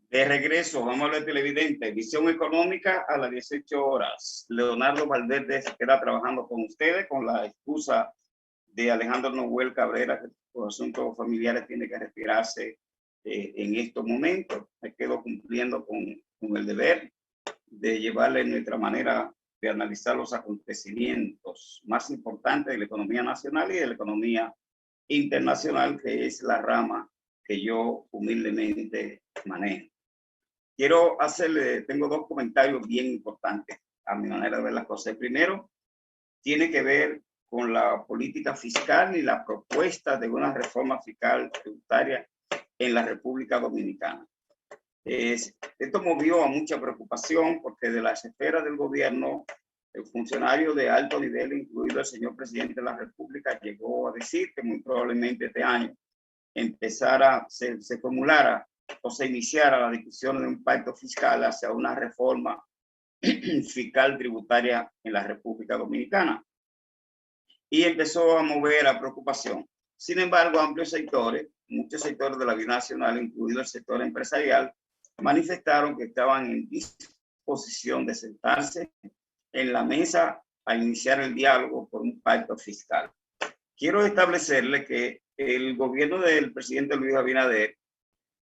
De regreso, vamos a hablar de televidente. Visión económica a las 18 horas. Leonardo Valverde se queda trabajando con ustedes con la excusa de Alejandro Noel Cabrera, que por asuntos familiares tiene que retirarse en estos momentos. Me quedo cumpliendo con el deber de llevarle nuestra manera de analizar los acontecimientos más importantes de la economía nacional y de la economía internacional, que es la rama que yo humildemente manejo. Tengo dos comentarios bien importantes a mi manera de ver las cosas. El primero tiene que ver con la política fiscal y la propuesta de una reforma fiscal tributaria en la República Dominicana. Esto movió a mucha preocupación porque de las esferas del gobierno, el funcionario de alto nivel, incluido el señor presidente de la República, llegó a decir que muy probablemente este año se formulara o se iniciara la discusión de un pacto fiscal hacia una reforma fiscal tributaria en la República Dominicana. Y empezó a mover a preocupación. Sin embargo, amplios sectores, muchos sectores de la vida nacional, incluido el sector empresarial, manifestaron que estaban en disposición de sentarse en la mesa a iniciar el diálogo por un pacto fiscal. Quiero establecerle que el gobierno del presidente Luis Abinader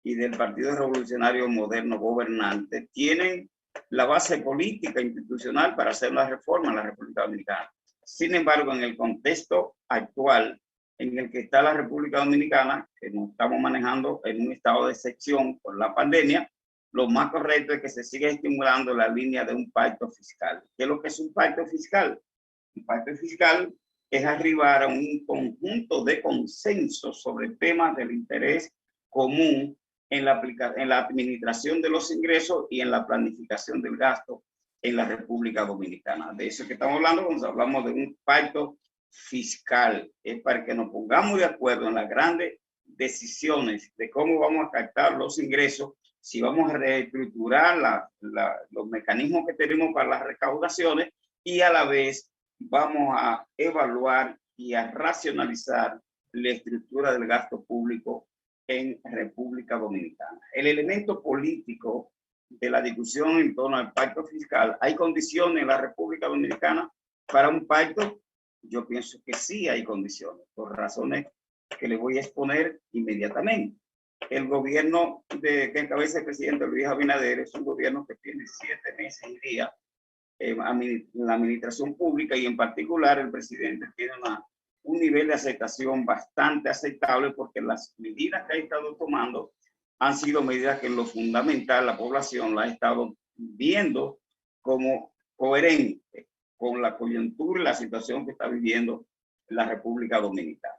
y del Partido Revolucionario Moderno gobernante tienen la base política e institucional para hacer una reforma en la República Dominicana. Sin embargo, en el contexto actual en el que está la República Dominicana, que nos estamos manejando en un estado de excepción por la pandemia, lo más correcto es que se siga estimulando la línea de un pacto fiscal. ¿Qué es lo que es un pacto fiscal? Un pacto fiscal es arribar a un conjunto de consensos sobre temas del interés común en la administración de los ingresos y en la planificación del gasto en la República Dominicana. De eso que estamos hablando cuando hablamos de un pacto fiscal. Es para que nos pongamos de acuerdo en las grandes decisiones de cómo vamos a captar los ingresos, si vamos a reestructurar los mecanismos que tenemos para las recaudaciones y a la vez vamos a evaluar y a racionalizar la estructura del gasto público en República Dominicana. El elemento político de la discusión en torno al pacto fiscal, ¿hay condiciones en la República Dominicana para un pacto? Yo pienso que sí hay condiciones, por razones que les voy a exponer inmediatamente. El gobierno que encabeza el presidente Luis Abinader es un gobierno que tiene 7 meses y días en la administración pública, y en particular el presidente tiene un nivel de aceptación bastante aceptable porque las medidas que ha estado tomando han sido medidas que en lo fundamental la población la ha estado viendo como coherente con la coyuntura y la situación que está viviendo la República Dominicana.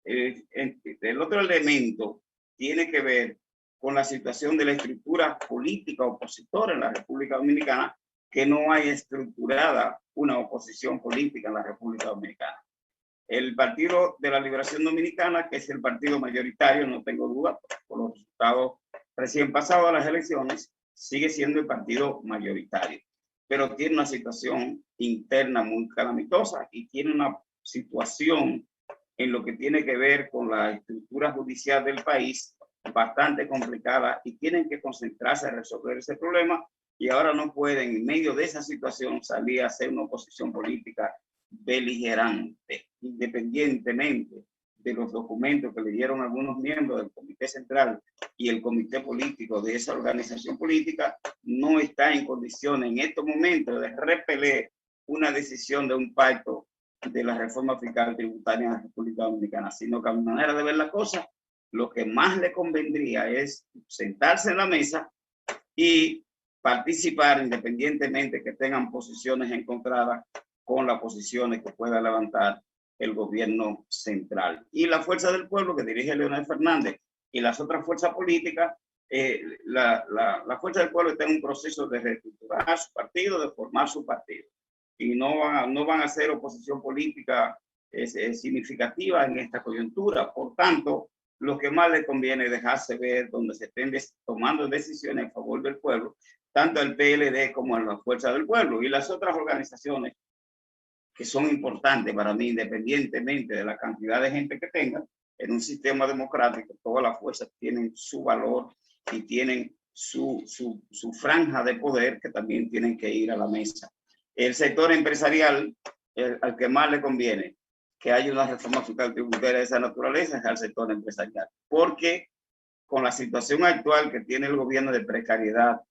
El otro elemento tiene que ver con la situación de la estructura política opositora en la República Dominicana, que no hay estructurada una oposición política en la República Dominicana. El Partido de la Liberación Dominicana, que es el partido mayoritario, no tengo duda, por los resultados recién pasados a las elecciones, sigue siendo el partido mayoritario, pero tiene una situación interna muy calamitosa y tiene una situación en lo que tiene que ver con la estructura judicial del país bastante complicada, y tienen que concentrarse en resolver ese problema, y ahora no pueden en medio de esa situación salir a hacer una oposición política beligerante, independientemente de los documentos que le dieron algunos miembros del Comité Central y el Comité Político de esa organización política. No está en condiciones en estos momentos de repeler una decisión de un pacto de la reforma fiscal tributaria en la República Dominicana, sino que a mi manera de ver la cosa, lo que más le convendría es sentarse en la mesa y participar, independientemente que tengan posiciones encontradas con las posiciones que pueda levantar el gobierno central. Y la Fuerza del Pueblo, que dirige Leonel Fernández, y las otras fuerzas políticas, la Fuerza del Pueblo está en un proceso de reestructurar su partido, de formar su partido, y no van a hacer oposición política significativa en esta coyuntura. Por tanto, lo que más le conviene es dejarse ver donde se estén tomando decisiones a favor del pueblo, tanto el PLD como la Fuerza del Pueblo y las otras organizaciones que son importantes para mí, independientemente de la cantidad de gente que tengan. En un sistema democrático, todas las fuerzas tienen su valor y tienen su franja de poder, que también tienen que ir a la mesa. El sector empresarial, al que más le conviene que haya una reforma fiscal tributaria de esa naturaleza, es al sector empresarial, porque con la situación actual que tiene el gobierno de precariedad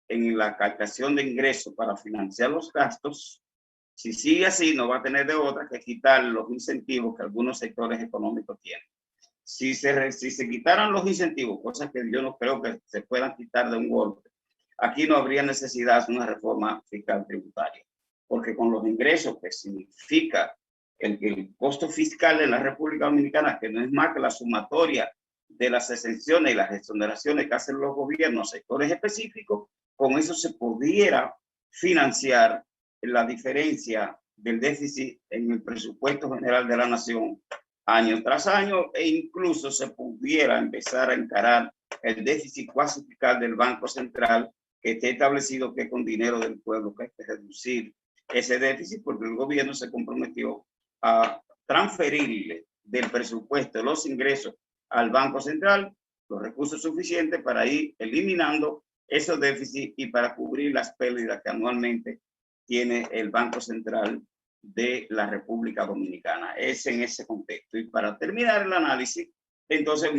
en la captación de ingresos para financiar los gastos, si sigue así, no va a tener de otra que quitar los incentivos que algunos sectores económicos tienen. Si se quitaran los incentivos, cosas que yo no creo que se puedan quitar de un golpe, aquí no habría necesidad de una reforma fiscal tributaria, porque con los ingresos que significa el costo fiscal en la República Dominicana, que no es más que la sumatoria de las exenciones y las exoneraciones que hacen los gobiernos, sectores específicos, con eso se pudiera financiar la diferencia del déficit en el presupuesto general de la nación año tras año, e incluso se pudiera empezar a encarar el déficit cuasi fiscal del Banco Central, que esté establecido que con dinero del pueblo que hay que reducir ese déficit, porque el gobierno se comprometió a transferirle del presupuesto los ingresos al Banco Central los recursos suficientes para ir eliminando esos déficits y para cubrir las pérdidas que anualmente tiene el Banco Central de la República Dominicana. Es en ese contexto. Y para terminar el análisis, entonces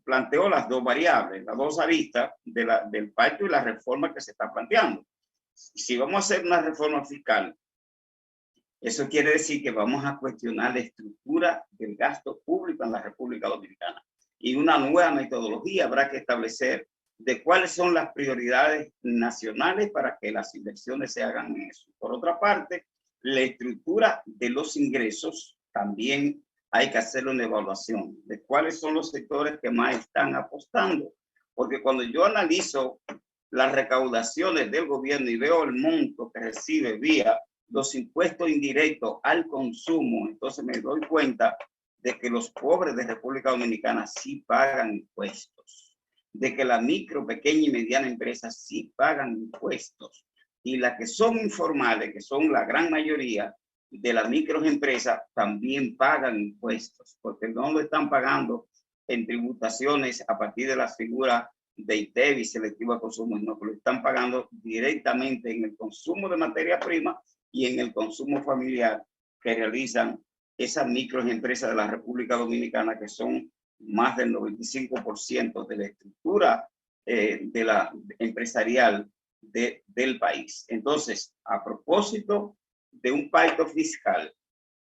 planteó las dos variables, las dos aristas del pacto y la reforma que se está planteando. Si vamos a hacer una reforma fiscal, eso quiere decir que vamos a cuestionar la estructura del gasto público en la República Dominicana. Y una nueva metodología habrá que establecer de cuáles son las prioridades nacionales para que las inversiones se hagan en eso. Por otra parte, la estructura de los ingresos también hay que hacer una evaluación de cuáles son los sectores que más están apostando. Porque cuando yo analizo las recaudaciones del gobierno y veo el monto que recibe vía los impuestos indirectos al consumo, entonces me doy cuenta de que los pobres de República Dominicana sí pagan impuestos, de que la micro, pequeña y mediana empresa sí pagan impuestos, y las que son informales, que son la gran mayoría de las microempresas, también pagan impuestos, porque no lo están pagando en tributaciones a partir de las figuras de ITEVI, selectiva consumo, sino que lo están pagando directamente en el consumo de materia prima y en el consumo familiar que realizan esas microempresas de la República Dominicana, que son más del 95% de la estructura de la empresarial del país. Entonces, a propósito de un pacto fiscal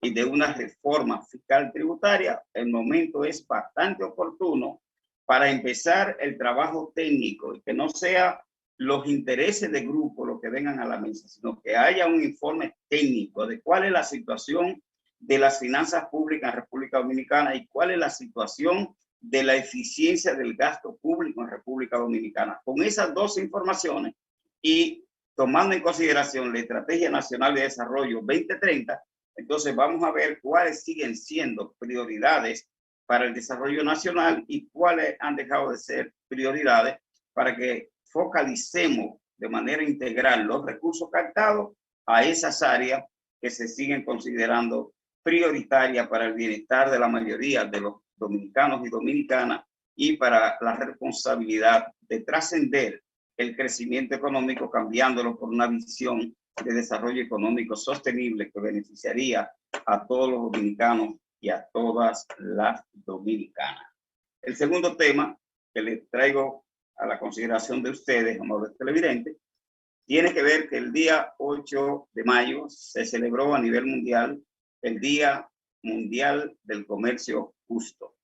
y de una reforma fiscal tributaria, el momento es bastante oportuno para empezar el trabajo técnico y que no sea los intereses de grupo los que vengan a la mesa, sino que haya un informe técnico de cuál es la situación de las finanzas públicas en República Dominicana y cuál es la situación de la eficiencia del gasto público en República Dominicana. Con esas dos informaciones y tomando en consideración la Estrategia Nacional de Desarrollo 2030, entonces vamos a ver cuáles siguen siendo prioridades para el desarrollo nacional y cuáles han dejado de ser prioridades para que focalicemos de manera integral los recursos captados a esas áreas que se siguen considerando prioritarias para el bienestar de la mayoría de los dominicanos y dominicanas y para la responsabilidad de trascender el crecimiento económico, cambiándolo por una visión de desarrollo económico sostenible que beneficiaría a todos los dominicanos y a todas las dominicanas. El segundo tema que les traigo a la consideración de ustedes, amables televidentes, tiene que ver que el día 8 de mayo se celebró a nivel mundial el Día Mundial del Comercio Justo.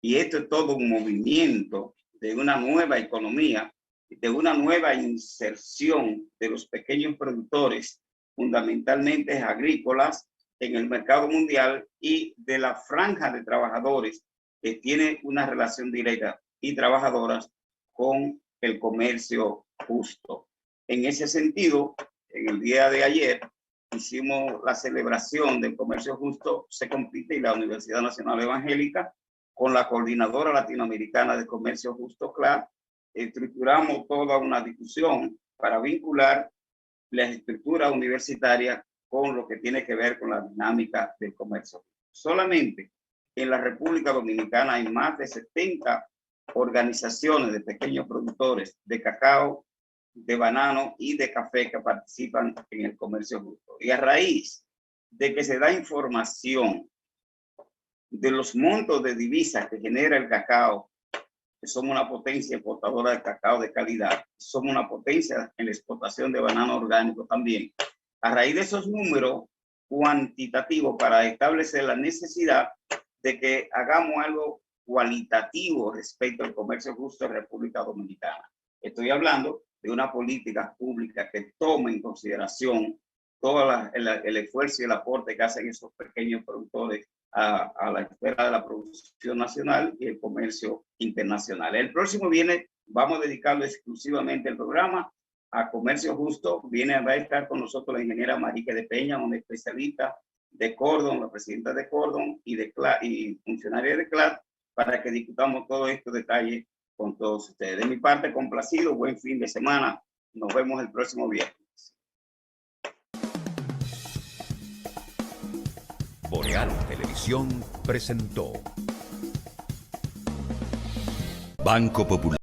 Y esto es todo un movimiento de una nueva economía, de una nueva inserción de los pequeños productores, fundamentalmente agrícolas, en el mercado mundial y de la franja de trabajadores que tiene una relación directa y trabajadoras con el comercio justo. En ese sentido, en el día de ayer hicimos la celebración del comercio justo, se compite y la Universidad Nacional Evangélica con la Coordinadora Latinoamericana de Comercio Justo, CLAC, estructuramos toda una discusión para vincular las estructuras universitarias con lo que tiene que ver con la dinámica del comercio. Solamente en la República Dominicana hay más de 70 organizaciones de pequeños productores de cacao, de banano y de café que participan en el comercio justo. Y a raíz de que se da información de los montos de divisas que genera el cacao, que somos una potencia exportadora de cacao de calidad, somos una potencia en la exportación de banano orgánico también. A raíz de esos números cuantitativos para establecer la necesidad de que hagamos algo cualitativo respecto al comercio justo en República Dominicana. Estoy hablando de una política pública que tome en consideración todo el esfuerzo y el aporte que hacen esos pequeños productores a la esfera de la producción nacional y el comercio internacional. El próximo viernes vamos a dedicarlo exclusivamente el programa a comercio justo. Va a estar con nosotros la ingeniera Marique de Peña, una especialista de Cordon, la presidenta de Cordon y funcionaria de CLAD, para que discutamos todos estos detalles con todos ustedes. De mi parte, complacido, buen fin de semana. Nos vemos el próximo viernes. Boreal Televisión presentó Banco Popular.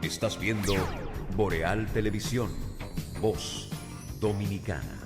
Estás viendo Boreal Televisión, Voz Dominicana.